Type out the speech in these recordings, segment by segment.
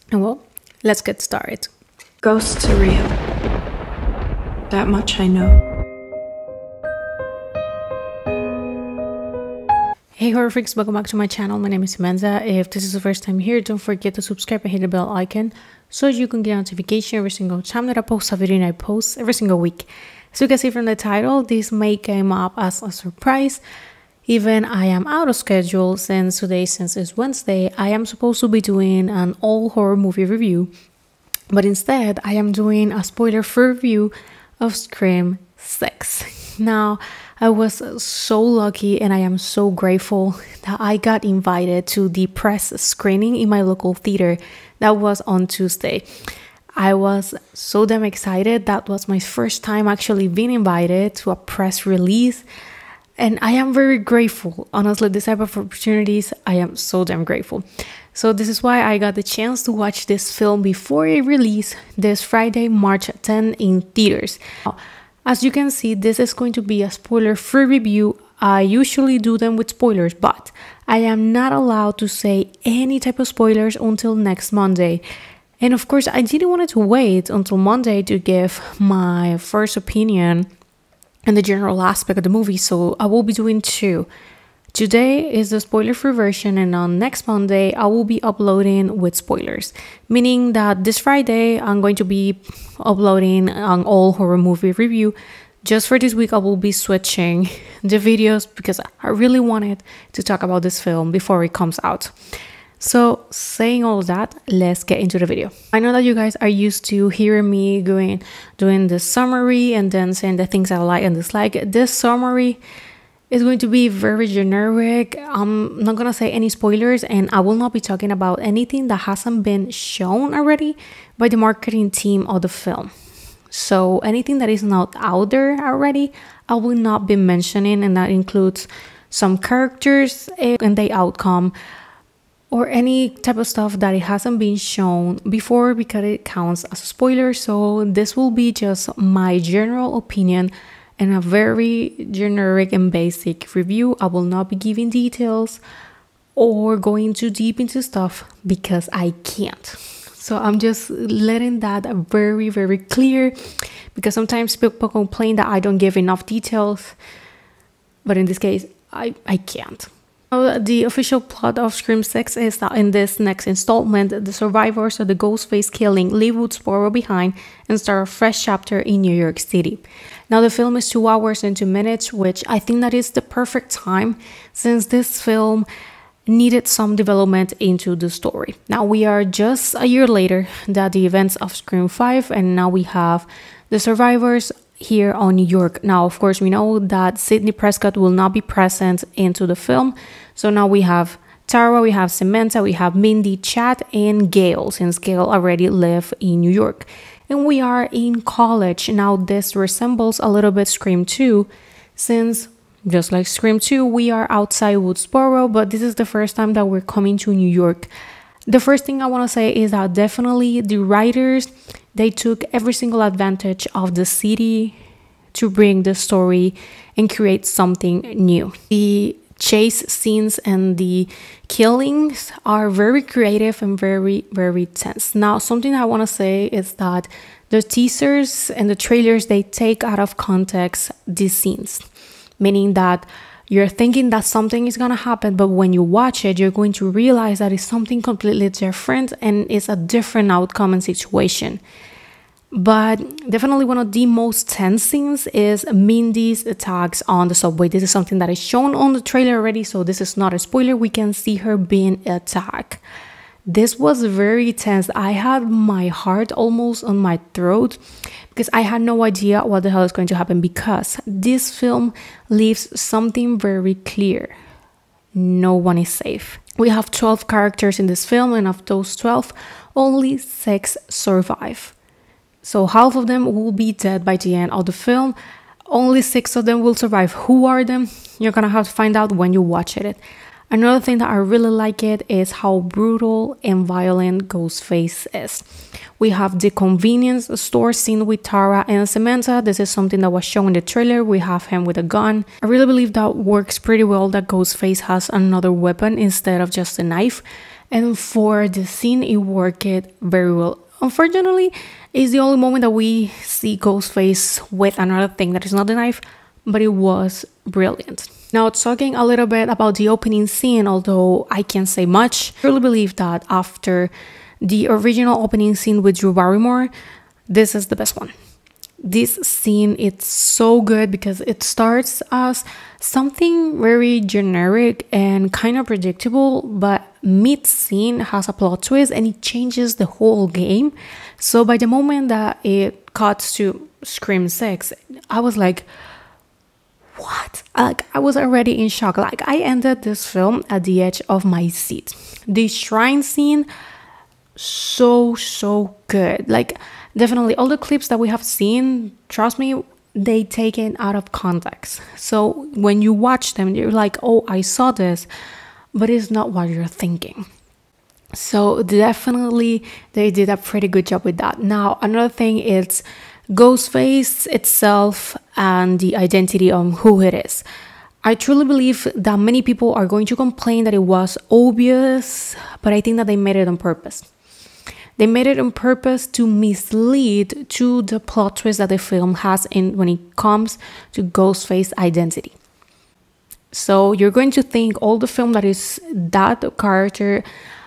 And well, let's get started. Ghosts are real. That much I know. Hey horror freaks, welcome back to my channel. My name is Samantha. If this is the first time here, don't forget to subscribe and hit the bell icon so you can get a notification every single time that I post a video, and I post every single week. So you can see from the title, this may come up as a surprise. Even I am out of schedule since it's Wednesday. I am supposed to be doing an all horror movie review, but instead I am doing a spoiler-free review of Scream 6. Now, I was so lucky and I am so grateful that I got invited to the press screening in my local theater that was on Tuesday. I was so damn excited. That was my first time actually being invited to a press release. And I am very grateful. Honestly, this type of opportunities, I am so damn grateful. So this is why I got the chance to watch this film before it released this Friday, March 10 in theaters. As you can see, this is going to be a spoiler-free review. I usually do them with spoilers, but I am not allowed to say any type of spoilers until next Monday. And of course, I didn't want to wait until Monday to give my first opinion and the general aspect of the movie, so I will be doing two. Today is the spoiler-free version, and on next Monday I will be uploading with spoilers, meaning that this Friday I'm going to be uploading an all horror movie review. Just for this week I will be switching the videos because I really wanted to talk about this film before it comes out. So saying all that, let's get into the video. I know that you guys are used to hearing me doing the summary and then saying the things I like and dislike. This summary is going to be very generic. I'm not gonna say any spoilers, and I will not be talking about anything that hasn't been shown already by the marketing team of the film. So anything that is not out there already, I will not be mentioning, and that includes some characters and the outcome, or any type of stuff that it hasn't been shown before because it counts as a spoiler. So this will be just my general opinion and a very generic and basic review. I will not be giving details or going too deep into stuff because I can't. So I'm just letting that very, very clear, because sometimes people complain that I don't give enough details, but in this case, I can't. The official plot of Scream 6 is that in this next installment, the survivors of the Ghostface killing leave Woodsboro behind and start a fresh chapter in New York City. Now, the film is 2 hours and 2 minutes, which I think that is the perfect time since this film needed some development into the story. Now, we are just a year later than the events of Scream 5, and now we have the survivors here on New York. Now, of course, we know that Sidney Prescott will not be present into the film. So now we have Tara, we have Samantha, we have Mindy, Chad, and Gail, since Gail already live in New York. And we are in college. Now, this resembles a little bit Scream 2, since just like Scream 2, we are outside Woodsboro, but this is the first time that we're coming to New York. The first thing I want to say is that definitely the writers, they took every single advantage of the city to bring the story and create something new. The chase scenes and the killings are very creative and very, very tense. Now, something I want to say is that the teasers and the trailers, they take out of context these scenes, meaning that you're thinking that something is going to happen, but when you watch it, you're going to realize that it's something completely different and it's a different outcome and situation. But definitely one of the most tense scenes is Mindy's attacks on the subway. This is something that is shown on the trailer already, so this is not a spoiler. We can see her being attacked. This was very tense. I had my heart almost on my throat because I had no idea what the hell is going to happen, because this film leaves something very clear. No one is safe. We have 12 characters in this film, and of those 12, only 6 survive. So half of them will be dead by the end of the film. Only 6 of them will survive. Who are them? You're gonna have to find out when you watch it. Another thing that I really like it is how brutal and violent Ghostface is. We have the convenience store scene with Tara and Samantha. This is something that was shown in the trailer. We have him with a gun. I really believe that works pretty well, that Ghostface has another weapon instead of just a knife. And for the scene, it worked very well. Unfortunately, it's the only moment that we see Ghostface with another thing that is not the knife, but it was brilliant. Now, talking a little bit about the opening scene, although I can't say much, I really believe that after the original opening scene with Drew Barrymore, this is the best one. This scene, it's so good because it starts as something very generic and kind of predictable, but mid-scene has a plot twist and it changes the whole game. So by the moment that it cuts to Scream 6, I was like, what? Like, I was already in shock. Like, I ended this film at the edge of my seat. The shrine scene, so good. Like, definitely all the clips that we have seen, trust me, they taken out of context. So when you watch them, you're like, oh, I saw this, but it's not what you're thinking. So definitely they did a pretty good job with that. Now, another thing is Ghostface itself and the identity of who it is. I truly believe that many people are going to complain that it was obvious, but I think that they made it on purpose. They made it on purpose to mislead to the plot twist that the film has in when it comes to Ghostface identity. So you're going to think all the film that is that character,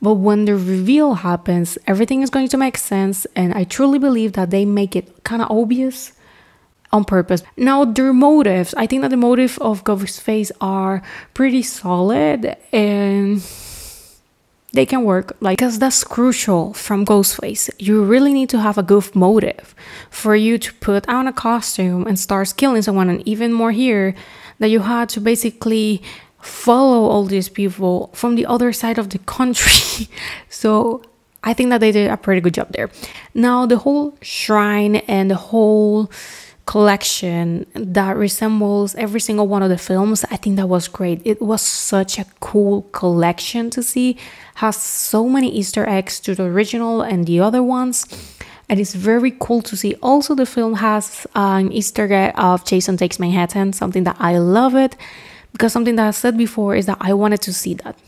but when the reveal happens, everything is going to make sense. And I truly believe that they make it kind of obvious on purpose. Now, their motives, I think that the motive of Ghostface are pretty solid and they can work, like, because that's crucial from Ghostface. You really need to have a good motive for you to put on a costume and start killing someone. And even more here, that you had to basically follow all these people from the other side of the country. So I think that they did a pretty good job there. Now, the whole shrine and the whole collection that resembles every single one of the films, I think that was great. It was such a cool collection to see. Has so many Easter eggs to the original and the other ones, and it's very cool to see. Also, the film has an Easter egg of Jason Takes Manhattan, something that I love it, because something that I said before is that I wanted to see that.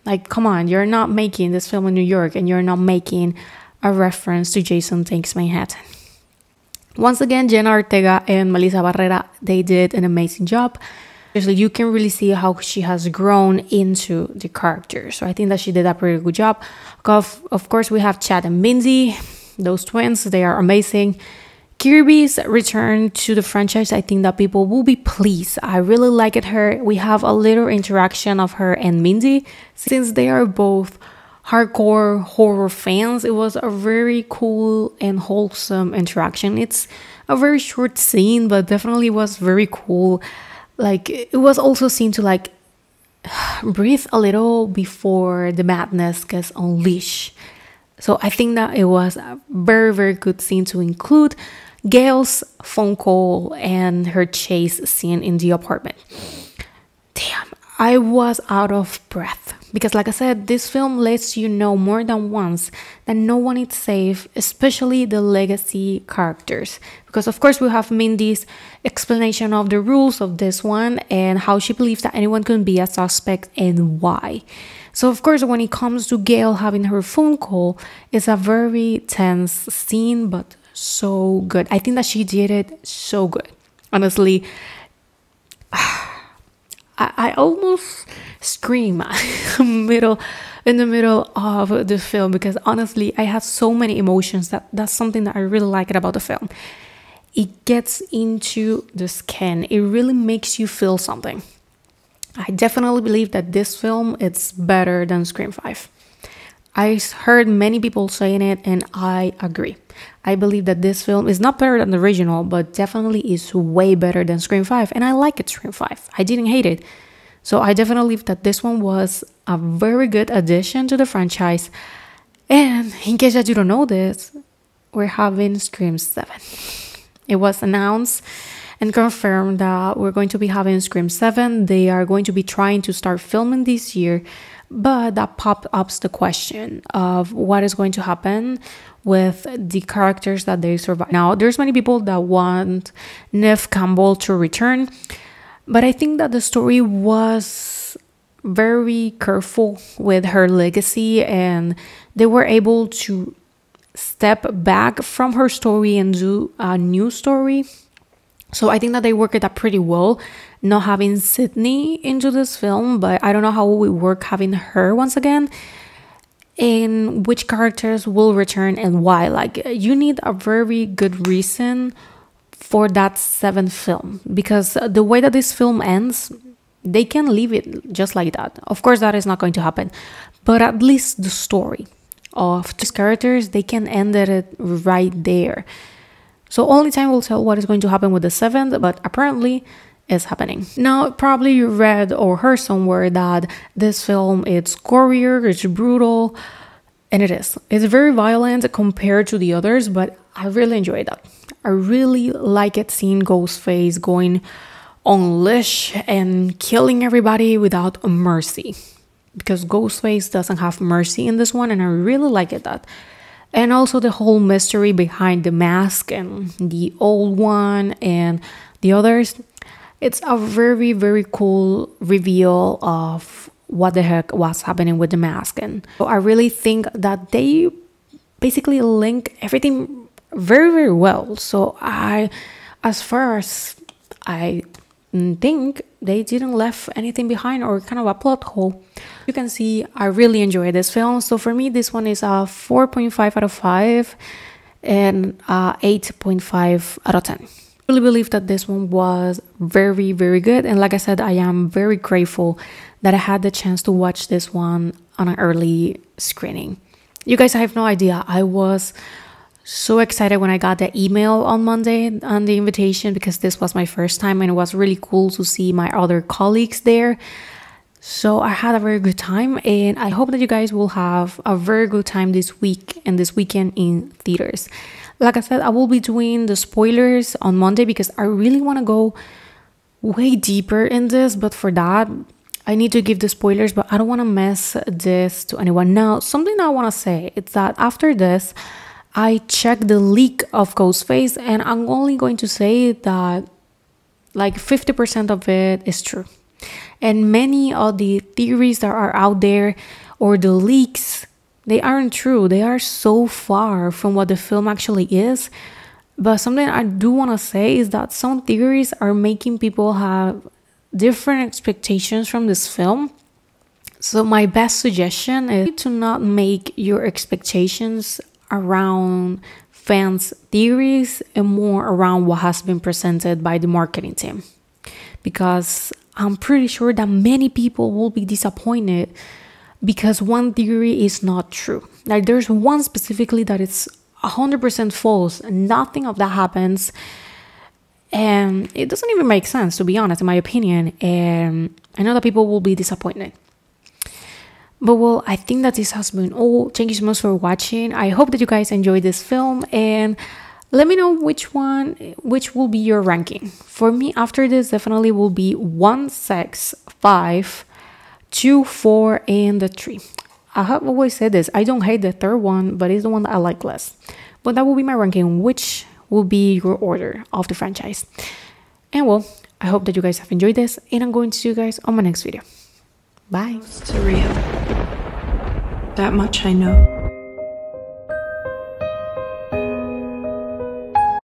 Like, come on, you're not making this film in New York and you're not making a reference to Jason Takes Manhattan. Once again, Jenna Ortega and Melissa Barrera, they did an amazing job. You can really see how she has grown into the character. So I think that she did a pretty good job. Of course, we have Chad and Mindy, those twins. They are amazing. Kirby's return to the franchise, I think that people will be pleased. I really liked her. We have a little interaction of her and Mindy. Since they are both hardcore horror fans, it was a very cool and wholesome interaction. It's a very short scene, but definitely was very cool. Like, it was also seen to like breathe a little before the madness gets unleashed. So I think that it was a very good scene to include. Gail's phone call and her chase scene in the apartment. Damn, I was out of breath. Because like I said, this film lets you know more than once that no one is safe, especially the legacy characters. Because of course we have Mindy's explanation of the rules of this one and how she believes that anyone can be a suspect and why. So of course when it comes to Gail having her phone call, it's a very tense scene, but so good. I think that she did it so good. Honestly, I almost scream in the middle of the film because honestly I had so many emotions. That's something that I really like about the film. It gets into the skin. It really makes you feel something. I definitely believe that this film is better than Scream 5. I heard many people saying it and I agree. I believe that this film is not better than the original, but definitely is way better than Scream 5. And I like it, Scream 5. I didn't hate it. So I definitely believe that this one was a very good addition to the franchise. And in case that you don't know this, we're having Scream 7. It was announced and confirmed that we're going to be having Scream 7. They are going to be trying to start filming this year. But that popped up the question of what is going to happen with the characters that they survive. Now, there's many people that want Neve Campbell to return, but I think that the story was very careful with her legacy, and they were able to step back from her story and do a new story. So I think that they worked that pretty well, not having Sydney into this film, but I don't know how it will work having her once again, and which characters will return and why. Like, you need a very good reason for that 7th film, because the way that this film ends, they can leave it just like that. Of course, that is not going to happen, but at least the story of these characters, they can end it right there. So only time will tell what is going to happen with the 7th, but apparently it's happening. Now, probably you read or heard somewhere that this film, it's gorier, it's brutal, and it is. It's very violent compared to the others, but I really enjoyed that. I really like it seeing Ghostface going on leash and killing everybody without mercy, because Ghostface doesn't have mercy in this one, and I really like it that. And also the whole mystery behind the mask and the old one and the others. It's a very, very cool reveal of what the heck was happening with the mask. And so I really think that they basically link everything very, very well. So as far as I think, they didn't left anything behind or kind of a plot hole. You can see I really enjoyed this film. So for me, this one is a 4.5 out of 5 and 8.5 out of 10. I really believe that this one was very, very good. And like I said, I am very grateful that I had the chance to watch this one on an early screening. You guys, I have no idea. I was so excited when I got the email on Monday on the invitation, because this was my first time, and it was really cool to see my other colleagues there. So I had a very good time, and I hope that you guys will have a very good time this week and this weekend in theaters. Like I said, I will be doing the spoilers on Monday because I really want to go way deeper in this, but for that I need to give the spoilers, but I don't want to mess this to anyone. Now, something I want to say is that after this, I checked the leak of Ghostface, and I'm only going to say that like 50% of it is true. And many of the theories that are out there or the leaks, they aren't true. They are so far from what the film actually is. But something I do want to say is that some theories are making people have different expectations from this film. So my best suggestion is to not make your expectations around fans' theories and more around what has been presented by the marketing team, because I'm pretty sure that many people will be disappointed because one theory is not true. Like, there's one specifically that is 100% false, and nothing of that happens, and it doesn't even make sense, to be honest, in my opinion. And I know that people will be disappointed. But well, I think that this has been all. Thank you so much for watching. I hope that you guys enjoyed this film, and let me know which will be your ranking. For me, after this, definitely will be 1, 6, 5, 2, 4, and the 3. I have always said this. I don't hate the third one, but it's the one that I like less. But that will be my ranking. Which will be your order of the franchise? And well, I hope that you guys have enjoyed this, and I'm going to see you guys on my next video. Bye. It's real. That much I know.